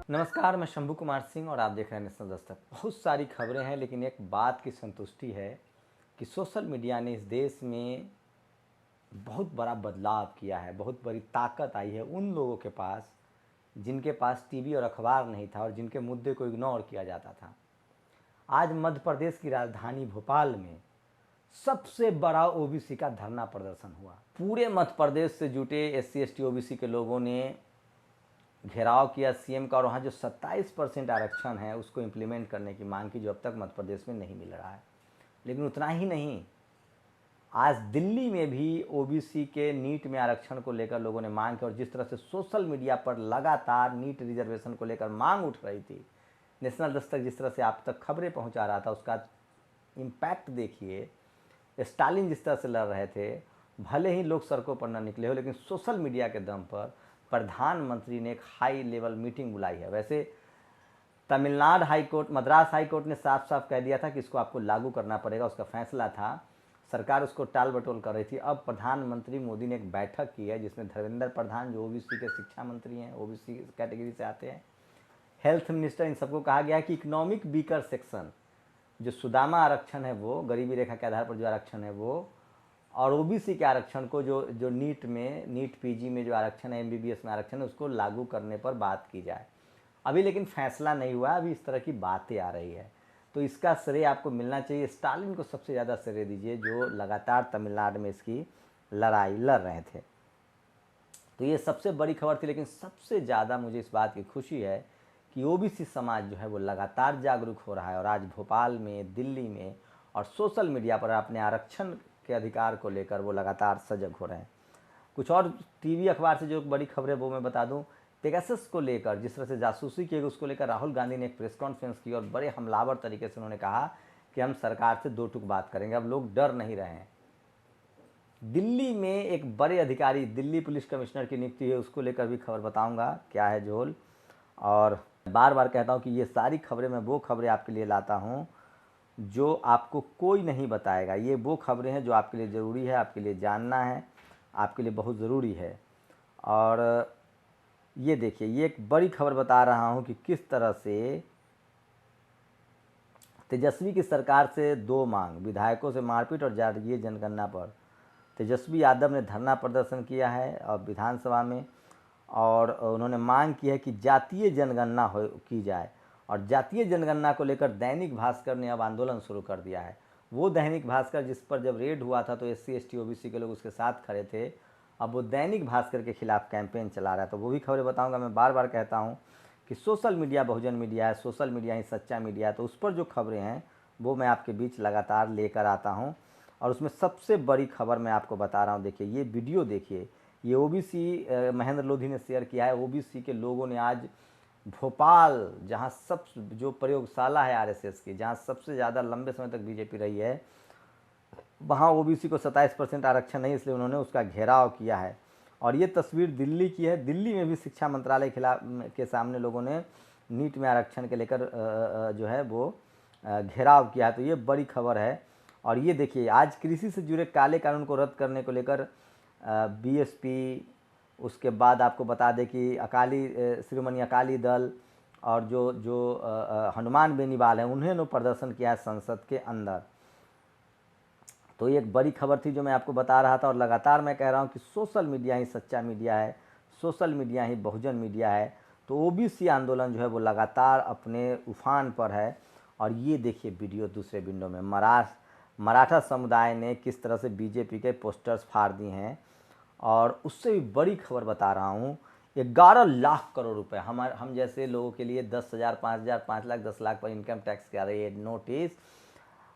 नमस्कार, मैं शंभू कुमार सिंह और आप देख रहे हैं नेशनल दस्तक। बहुत सारी खबरें हैं लेकिन एक बात की संतुष्टि है कि सोशल मीडिया ने इस देश में बहुत बड़ा बदलाव किया है। बहुत बड़ी ताकत आई है उन लोगों के पास जिनके पास टीवी और अखबार नहीं था और जिनके मुद्दे को इग्नोर किया जाता था। आज मध्य प्रदेश की राजधानी भोपाल में सबसे बड़ा ओबीसी का धरना प्रदर्शन हुआ। पूरे मध्य प्रदेश से जुटे एससी एसटी ओबीसी के लोगों ने घेराव किया सीएम का और वहाँ जो 27% आरक्षण है उसको इम्प्लीमेंट करने की मांग की, जो अब तक मध्य प्रदेश में नहीं मिल रहा है। लेकिन उतना ही नहीं, आज दिल्ली में भी ओबीसी के नीट में आरक्षण को लेकर लोगों ने मांग की और जिस तरह से सोशल मीडिया पर लगातार नीट रिजर्वेशन को लेकर मांग उठ रही थी, नेशनल दस्तक जिस तरह से आप तक खबरें पहुंचा रहा था उसका इम्पैक्ट देखिए। स्टालिन जिस तरह से लड़ रहे थे, भले ही लोग सड़कों पर न निकले हो, लेकिन सोशल मीडिया के दम पर प्रधानमंत्री ने एक हाई लेवल मीटिंग बुलाई है। वैसे Tamil Nadu high court, Madras high court ने साफ साफ कह दिया था कि इसको आपको लागू करना पड़ेगा, उसका फैसला था। सरकार उसको टाल बटोल कर रही थी। अब प्रधानमंत्री मोदी ने एक बैठक की है जिसमें धर्मेंद्र प्रधान, जो ओबीसी के शिक्षा मंत्री हैं, ओबीसी कैटेगरी से आते हैं, हेल्थ मिनिस्टर, इन सबको कहा गया है कि इकोनॉमिक वीकर सेक्शन, जो सुदामा आरक्षण है वो, गरीबी रेखा के आधार पर जो आरक्षण है वो, और ओबीसी के आरक्षण को जो नीट में, नीट पीजी में जो आरक्षण है, एमबीबीएस में आरक्षण है, उसको लागू करने पर बात की जाए। अभी लेकिन फैसला नहीं हुआ, अभी इस तरह की बातें आ रही है। तो इसका श्रेय आपको मिलना चाहिए स्टालिन को, सबसे ज़्यादा श्रेय दीजिए, जो लगातार तमिलनाडु में इसकी लड़ाई लड़ रहे थे। तो ये सबसे बड़ी खबर थी। लेकिन सबसे ज़्यादा मुझे इस बात की खुशी है कि ओबीसी समाज जो है वो लगातार जागरूक हो रहा है और आज भोपाल में, दिल्ली में और सोशल मीडिया पर अपने आरक्षण के अधिकार को लेकर वो लगातार सजग हो रहे हैं। कुछ और टीवी अखबार से जो बड़ी खबरें वो मैं बता दूं। पेगासस को लेकर जिस तरह से जासूसी की, उसको लेकर राहुल गांधी ने एक प्रेस कॉन्फ्रेंस की और बड़े हमलावर तरीके से उन्होंने कहा कि हम सरकार से दो टूक बात करेंगे। अब लोग डर नहीं रहे हैं। दिल्ली में एक बड़े अधिकारी, दिल्ली पुलिस कमिश्नर की नियुक्ति है, उसको लेकर भी खबर बताऊंगा क्या है झोल। और बार बार कहता हूं कि ये सारी खबरें, मैं वो खबरें आपके लिए लाता हूं जो आपको कोई नहीं बताएगा। ये वो खबरें हैं जो आपके लिए ज़रूरी है, आपके लिए जानना है, आपके लिए बहुत ज़रूरी है। और ये देखिए, ये एक बड़ी खबर बता रहा हूँ कि किस तरह से तेजस्वी की सरकार से दो मांग, विधायकों से मारपीट और जातीय जनगणना पर तेजस्वी यादव ने धरना प्रदर्शन किया है और विधानसभा में, और उन्होंने मांग की है कि जातीय जनगणना की जाए। और जातीय जनगणना को लेकर दैनिक भास्कर ने अब आंदोलन शुरू कर दिया है। वो दैनिक भास्कर जिस पर जब रेड हुआ था तो एससी एसटी ओबीसी के लोग उसके साथ खड़े थे, अब वो दैनिक भास्कर के खिलाफ कैंपेन चला रहा है। तो वो भी खबरें बताऊंगा। मैं बार बार कहता हूं कि सोशल मीडिया बहुजन मीडिया है, सोशल मीडिया ही सच्चा मीडिया है। तो उस पर जो खबरें हैं वो मैं आपके बीच लगातार लेकर आता हूँ। और उसमें सबसे बड़ी खबर मैं आपको बता रहा हूँ। देखिए ये वीडियो, देखिए ये ओबीसी महेंद्र लोधी ने शेयर किया है। ओबीसी के लोगों ने आज भोपाल, जहाँ सब जो प्रयोगशाला है आरएसएस की, जहाँ सबसे ज़्यादा लंबे समय तक बीजेपी रही है, वहाँ ओबीसी को 27% आरक्षण नहीं, इसलिए उन्होंने उसका घेराव किया है। और ये तस्वीर दिल्ली की है। दिल्ली में भी शिक्षा मंत्रालय के सामने लोगों ने नीट में आरक्षण के लेकर जो है वो घेराव किया है। तो ये बड़ी खबर है। और ये देखिए, आज कृषि से जुड़े काले कानून को रद्द करने को लेकर बीएसपी, उसके बाद आपको बता दें कि श्रोमणी अकाली दल और जो हनुमान बेनीवाल हैं, उन्होंने प्रदर्शन किया है संसद के अंदर। तो ये एक बड़ी खबर थी जो मैं आपको बता रहा था। और लगातार मैं कह रहा हूँ कि सोशल मीडिया ही सच्चा मीडिया है, सोशल मीडिया ही बहुजन मीडिया है। तो ओबीसी आंदोलन जो है वो लगातार अपने उफान पर है। और ये देखिए वीडियो दूसरे विंडो में, मराठा समुदाय ने किस तरह से बीजेपी के पोस्टर्स फाड़ दिए हैं। और उससे भी बड़ी खबर बता रहा हूँ, 11 लाख करोड़ रुपए हम जैसे लोगों के लिए 10,000, 5,000, 5 लाख, 10 लाख पर इनकम टैक्स का रही है नोटिस।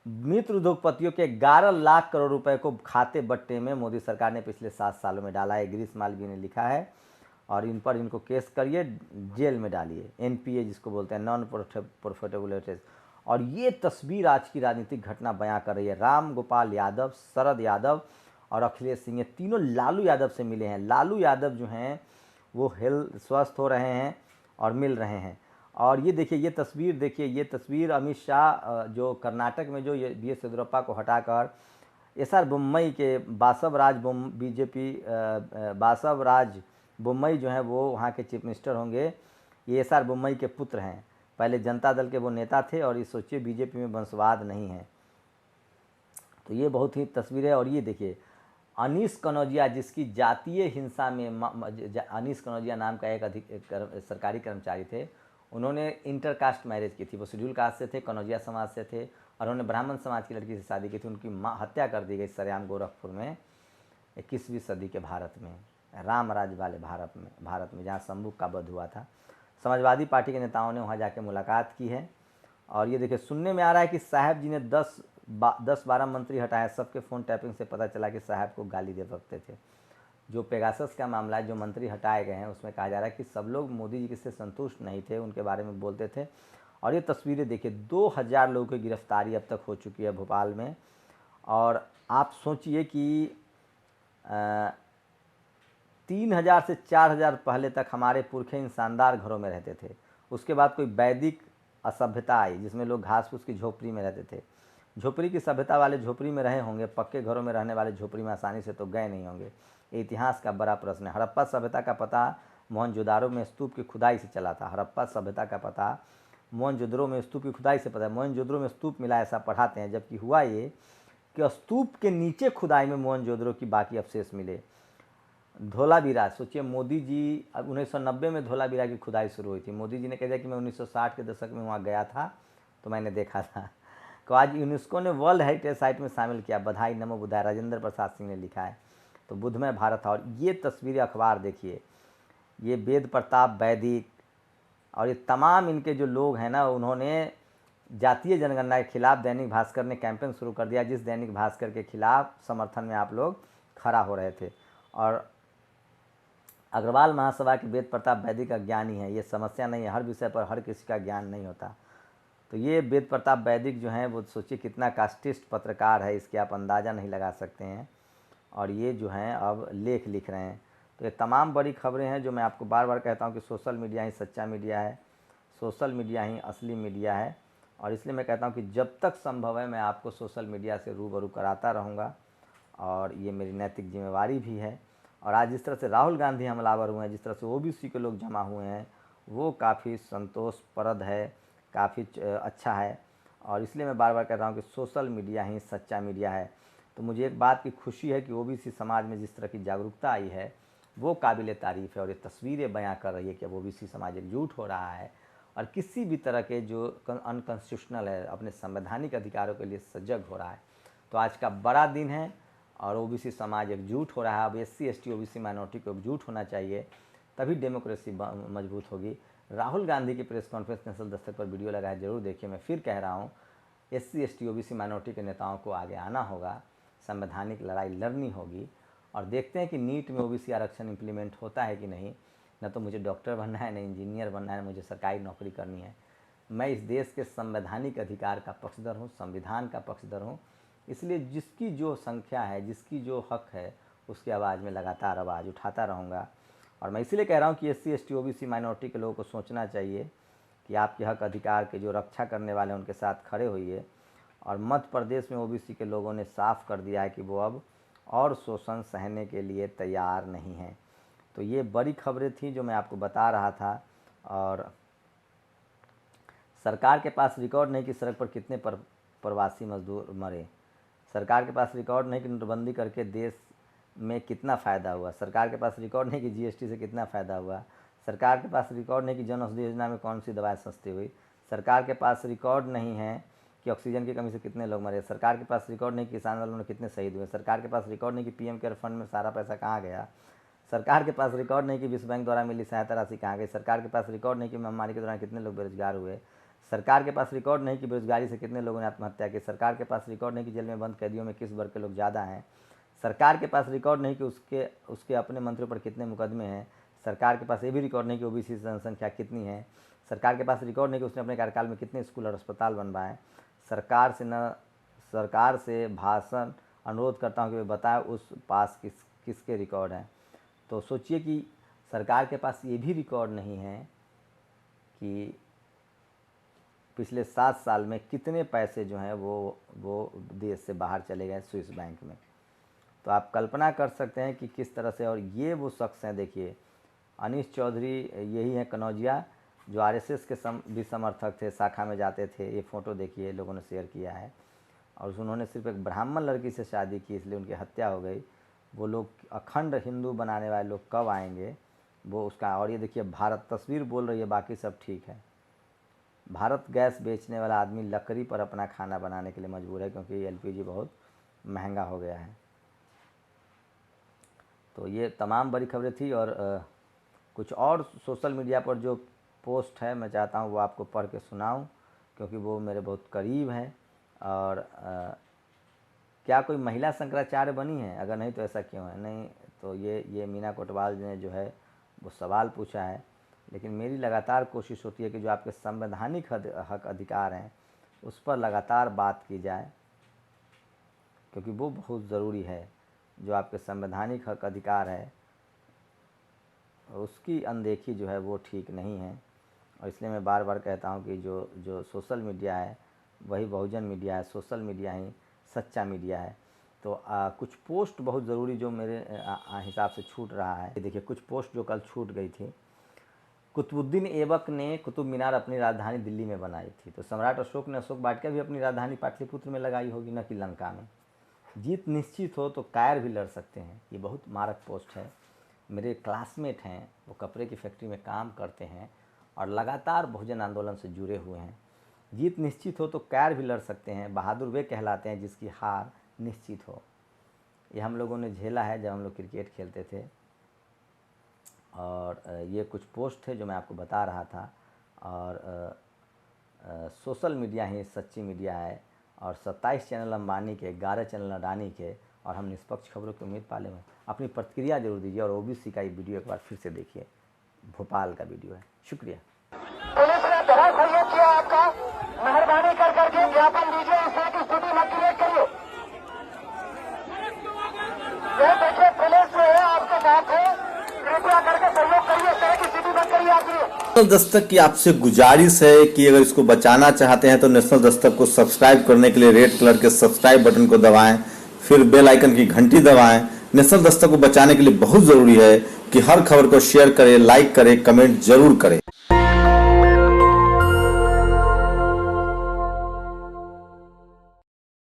मित्र उद्योगपतियों के 11 लाख करोड़ रुपए को खाते बट्टे में मोदी सरकार ने पिछले 7 सालों में डाला है। गिरीश मालवीय ने लिखा है। और इन पर इनको केस करिए, जेल में डालिए, एनपीए जिसको बोलते हैं, नॉन प्रॉफिटेबल एसेट। और ये तस्वीर आज की राजनीतिक घटना बयां कर रही है। राम गोपाल यादव, शरद यादव और अखिलेश सिंह, ये तीनों लालू यादव से मिले हैं। लालू यादव जो हैं वो स्वस्थ हो रहे हैं और मिल रहे हैं। और ये देखिए, ये तस्वीर देखिए, ये तस्वीर अमित शाह जो कर्नाटक में जो बी एस येदियुरप्पा को हटाकर एसआर बोम्मई के बासवराज बोम्मई जो है वो वहाँ के चीफ मिनिस्टर होंगे। ये एस.आर. बोम्मई के पुत्र हैं। पहले जनता दल के वो नेता थे और ये सोचिए बीजेपी में वंशवाद नहीं है। तो ये बहुत ही तस्वीर है। और ये देखिए अनीस कनौजिया, जिसकी जातीय हिंसा में अनीस कनौजिया नाम का एक सरकारी कर्मचारी थे, उन्होंने इंटरकास्ट मैरिज की थी। वो शेड्यूल कास्ट से थे, कनौजिया समाज से थे और उन्होंने ब्राह्मण समाज की लड़की से शादी की थी। उनकी हत्या कर दी गई सरेआम गोरखपुर में 21वीं सदी के भारत में, राम राज्य वाले भारत में जहाँ शंभू का वध हुआ था। समाजवादी पार्टी के नेताओं ने वहाँ जाके मुलाकात की है। और ये देखिए सुनने में आ रहा है कि साहब जी ने 10-12 मंत्री हटाए। सबके फ़ोन टैपिंग से पता चला कि साहब को गाली दे सकते थे। जो पेगासस का मामला है, जो मंत्री हटाए गए हैं, उसमें कहा जा रहा है कि सब लोग मोदी जी से संतुष्ट नहीं थे, उनके बारे में बोलते थे। और ये तस्वीरें देखिए 2000 लोगों की गिरफ्तारी अब तक हो चुकी है भोपाल में। और आप सोचिए कि 3000 से 4000 पहले तक हमारे पुरखे इन शानदार घरों में रहते थे। उसके बाद कोई वैदिक असभ्यता आई जिसमें लोग घास फूस की झोपड़ी में रहते थे। झोपड़ी की सभ्यता वाले झोपड़ी में रहे होंगे, पक्के घरों में रहने वाले झोपड़ी में आसानी से तो गए नहीं होंगे। ये इतिहास का बड़ा प्रश्न है। हड़प्पा सभ्यता का पता मोहनजोदारो में स्तूप की खुदाई से चला था। हड़प्पा सभ्यता का पता मोहनजोदड़ो में स्तूप की खुदाई से पता है। मोहनजोदड़ो में स्तूप मिला ऐसा पढ़ाते हैं, जबकि हुआ ये कि स्तूप के नीचे खुदाई में मोहनजोदड़ो की बाकी अवशेष मिले। धोलावीरा, सोचिए मोदी जी 1990 में धोलावीरा की खुदाई शुरू हुई थी। मोदी जी ने कह दिया कि मैं 1960 के दशक में वहाँ गया था तो मैंने देखा था। तो आज यूनेस्को ने वर्ल्ड हेरिटेज साइट में शामिल किया। बधाई, नमो बुधाय। राजेंद्र प्रसाद सिंह ने लिखा है। तो बुद्धमय भारत। और ये तस्वीरें अखबार देखिए, ये वेद प्रताप वैदिक और ये तमाम इनके जो लोग हैं ना, उन्होंने जातीय जनगणना के खिलाफ दैनिक भास्कर ने कैंपेन शुरू कर दिया, जिस दैनिक भास्कर के खिलाफ समर्थन में आप लोग खड़ा हो रहे थे। और अग्रवाल महासभा के वेद प्रताप वैदिक अज्ञानी है, ये समस्या नहीं है। हर विषय पर हर किसी का ज्ञान नहीं होता। तो ये वेद प्रताप वैदिक जो हैं वो सोचिए कितना कास्टिस्ट पत्रकार है, इसके आप अंदाज़ा नहीं लगा सकते हैं। और ये जो हैं अब लेख लिख रहे हैं। तो ये तमाम बड़ी खबरें हैं जो मैं आपको बार बार कहता हूँ कि सोशल मीडिया ही सच्चा मीडिया है, सोशल मीडिया ही असली मीडिया है। और इसलिए मैं कहता हूँ कि जब तक संभव है मैं आपको सोशल मीडिया से रूबरू कराता रहूँगा और ये मेरी नैतिक जिम्मेवारी भी है। और आज जिस तरह से राहुल गांधी हमलावर हुए हैं, जिस तरह से ओबीसी के लोग जमा हुए हैं, वो काफ़ी संतोषप्रद है, काफ़ी अच्छा है। और इसलिए मैं बार बार कह रहा हूँ कि सोशल मीडिया ही सच्चा मीडिया है। तो मुझे एक बात की खुशी है कि ओबीसी समाज में जिस तरह की जागरूकता आई है वो काबिल तारीफ़ है। और ये तस्वीरें बयां कर रही है कि अब ओबीसी समाज एकजुट हो रहा है और किसी भी तरह के जो अनकॉन्स्टिट्यूशनल है अपने संवैधानिक अधिकारों के लिए सजग हो रहा है। तो आज का बड़ा दिन है और ओबीसी समाज एकजुट हो रहा है। अब एससी एसटी ओबीसी माइनॉरिटी को एकजुट होना चाहिए, तभी डेमोक्रेसी मजबूत होगी। राहुल गांधी की प्रेस कॉन्फ्रेंस नेशनल दस्तक पर वीडियो लगाए, जरूर देखिए। मैं फिर कह रहा हूँ, एससी एसटी ओबीसी माइनॉरिटी के नेताओं को आगे आना होगा, संवैधानिक लड़ाई लड़नी होगी। और देखते हैं कि नीट में ओबीसी आरक्षण इम्प्लीमेंट होता है कि नहीं। न तो मुझे डॉक्टर बनना है, न इंजीनियर बनना है, मुझे सरकारी नौकरी करनी है। मैं इस देश के संवैधानिक अधिकार का पक्षधर हूँ, संविधान का पक्षधर हूँ। इसलिए जिसकी जो संख्या है, जिसकी जो हक है, उसकी आवाज़ में लगातार आवाज़ उठाता रहूँगा। और मैं इसलिए कह रहा हूँ कि एससी एसटी ओबीसी माइनॉरिटी के लोगों को सोचना चाहिए कि आपके हक अधिकार के जो रक्षा करने वाले हैं उनके साथ खड़े होइए। और मध्य प्रदेश में ओबीसी के लोगों ने साफ कर दिया है कि वो अब और शोषण सहने के लिए तैयार नहीं हैं। तो ये बड़ी खबरें थी जो मैं आपको बता रहा था। और सरकार के पास रिकॉर्ड नहीं कि सड़क पर कितने प्रवासी मजदूर मरे। सरकार के पास रिकॉर्ड नहीं कि नोटबंदी करके देश में कितना फ़ायदा हुआ। सरकार के पास रिकॉर्ड नहीं कि जीएसटी से कितना फ़ायदा हुआ। सरकार के पास रिकॉर्ड नहीं कि जन औषधि योजना में कौन सी दवाएं सस्ती हुई। सरकार के पास रिकॉर्ड नहीं है कि ऑक्सीजन की कमी से कितने लोग मरे। सरकार के पास रिकॉर्ड नहीं कि किसान वालों ने कितने शहीद हुए। सरकार के पास रिकॉर्ड नहीं कि पीएम केयर फंड में सारा पैसा कहाँ गया। सरकार के पास रिकॉर्ड नहीं कि विश्व बैंक द्वारा मिली सहायता राशि कहाँ गई। सरकार के पास रिकॉर्ड नहीं कि महामारी के दौरान कितने लोग बेरोजगार हुए। सरकार के पास रिकॉर्ड नहीं कि बेरोजगारी से कितने लोगों ने आत्महत्या की। सरकार के पास रिकॉर्ड नहीं कि जेल में बंद कैदियों में किस वर्ग के लोग ज़्यादा हैं। सरकार के पास रिकॉर्ड नहीं कि उसके अपने मंत्रियों पर कितने मुकदमे हैं। सरकार के पास ये भी रिकॉर्ड नहीं कि ओबीसी जनसंख्या कितनी है। सरकार के पास रिकॉर्ड नहीं कि उसने अपने कार्यकाल में कितने स्कूल और अस्पताल बनवाए। सरकार से भाषण अनुरोध करता हूँ कि वे बताएं उस पास किसके रिकॉर्ड हैं। तो सोचिए कि सरकार के पास ये भी रिकॉर्ड नहीं है कि पिछले 7 साल में कितने पैसे जो हैं वो देश से बाहर चले गए स्विस बैंक में। तो आप कल्पना कर सकते हैं कि किस तरह से। और ये वो शख्स हैं, देखिए अनीस चौधरी, यही है कनौजिया। जो आरएसएस के भी समर्थक थे, शाखा में जाते थे। ये फ़ोटो देखिए, लोगों ने शेयर किया है। और उन्होंने सिर्फ एक ब्राह्मण लड़की से शादी की, इसलिए उनकी हत्या हो गई। वो लोग अखंड हिंदू बनाने वाले लोग कब आएंगे वो उसका। और ये देखिए, भारत तस्वीर बोल रही है, बाकी सब ठीक है। भारत गैस बेचने वाला आदमी लकड़ी पर अपना खाना बनाने के लिए मजबूर है, क्योंकि एलपीजी बहुत महंगा हो गया है। तो ये तमाम बड़ी खबरें थी। और कुछ और सोशल मीडिया पर जो पोस्ट है, मैं चाहता हूँ वो आपको पढ़ के सुनाऊँ, क्योंकि वो मेरे बहुत करीब हैं। और क्या कोई महिला शंकराचार्य बनी है? अगर नहीं तो ऐसा क्यों है? नहीं तो ये मीना कोटवाल ने जो है वो सवाल पूछा है। लेकिन मेरी लगातार कोशिश होती है कि जो आपके संवैधानिक हक अधिकार हैं उस पर लगातार बात की जाए, क्योंकि वो बहुत ज़रूरी है। जो आपके संवैधानिक हक अधिकार है उसकी अनदेखी जो है वो ठीक नहीं है। और इसलिए मैं बार बार कहता हूँ कि जो सोशल मीडिया है वही बहुजन मीडिया है, सोशल मीडिया ही सच्चा मीडिया है। तो कुछ पोस्ट बहुत ज़रूरी जो मेरे हिसाब से छूट रहा है। देखिए, कुछ पोस्ट जो कल छूट गई थी। कुतुबुद्दीन ऐबक ने कुतुब मीनार अपनी राजधानी दिल्ली में बनाई थी, तो सम्राट अशोक ने अशोक वाटिका भी अपनी राजधानी पाटलिपुत्र में लगाई होगी, न कि लंका में। जीत निश्चित हो तो कायर भी लड़ सकते हैं। ये बहुत मारक पोस्ट है। मेरे क्लासमेट हैं, वो कपड़े की फैक्ट्री में काम करते हैं और लगातार बहुजन आंदोलन से जुड़े हुए हैं। जीत निश्चित हो तो कायर भी लड़ सकते हैं। बहादुर वे कहलाते हैं जिसकी हार निश्चित हो। ये हम लोगों ने झेला है जब हम लोग क्रिकेट खेलते थे। और ये कुछ पोस्ट थे जो मैं आपको बता रहा था। और सोशल मीडिया ही सच्ची मीडिया है। और 27 चैनल अंबानी के, 11 चैनल अडानी के, और हम निष्पक्ष खबरों की उम्मीद पाले हुए। अपनी प्रतिक्रिया जरूर दीजिए। और ओबीसी का ये वीडियो एक बार फिर से देखिए, भोपाल का वीडियो है। शुक्रिया। पुलिस ने बहुत सहयोग किया आपका, मेहरबानी कर करके ज्ञापन दीजिए, इस तरह की स्थिति मत क्रिएट करिए। ये देखिए, पुलिस जो है आपके साथ है, कृपया करके सहयोग करिए, इस तरह की स्थिति मत करिए आप लिए। नेशनल दस्तक की आपसे गुजारिश है कि अगर इसको बचाना चाहते हैं तो नेशनल दस्तक को सब्सक्राइब करने के लिए रेड कलर के सब्सक्राइब बटन को दबाएं, फिर बेल आइकन की घंटी दबाएं। नेशनल दस्तक को बचाने के लिए बहुत जरूरी है कि हर खबर को शेयर करें, लाइक करें, कमेंट जरूर करें।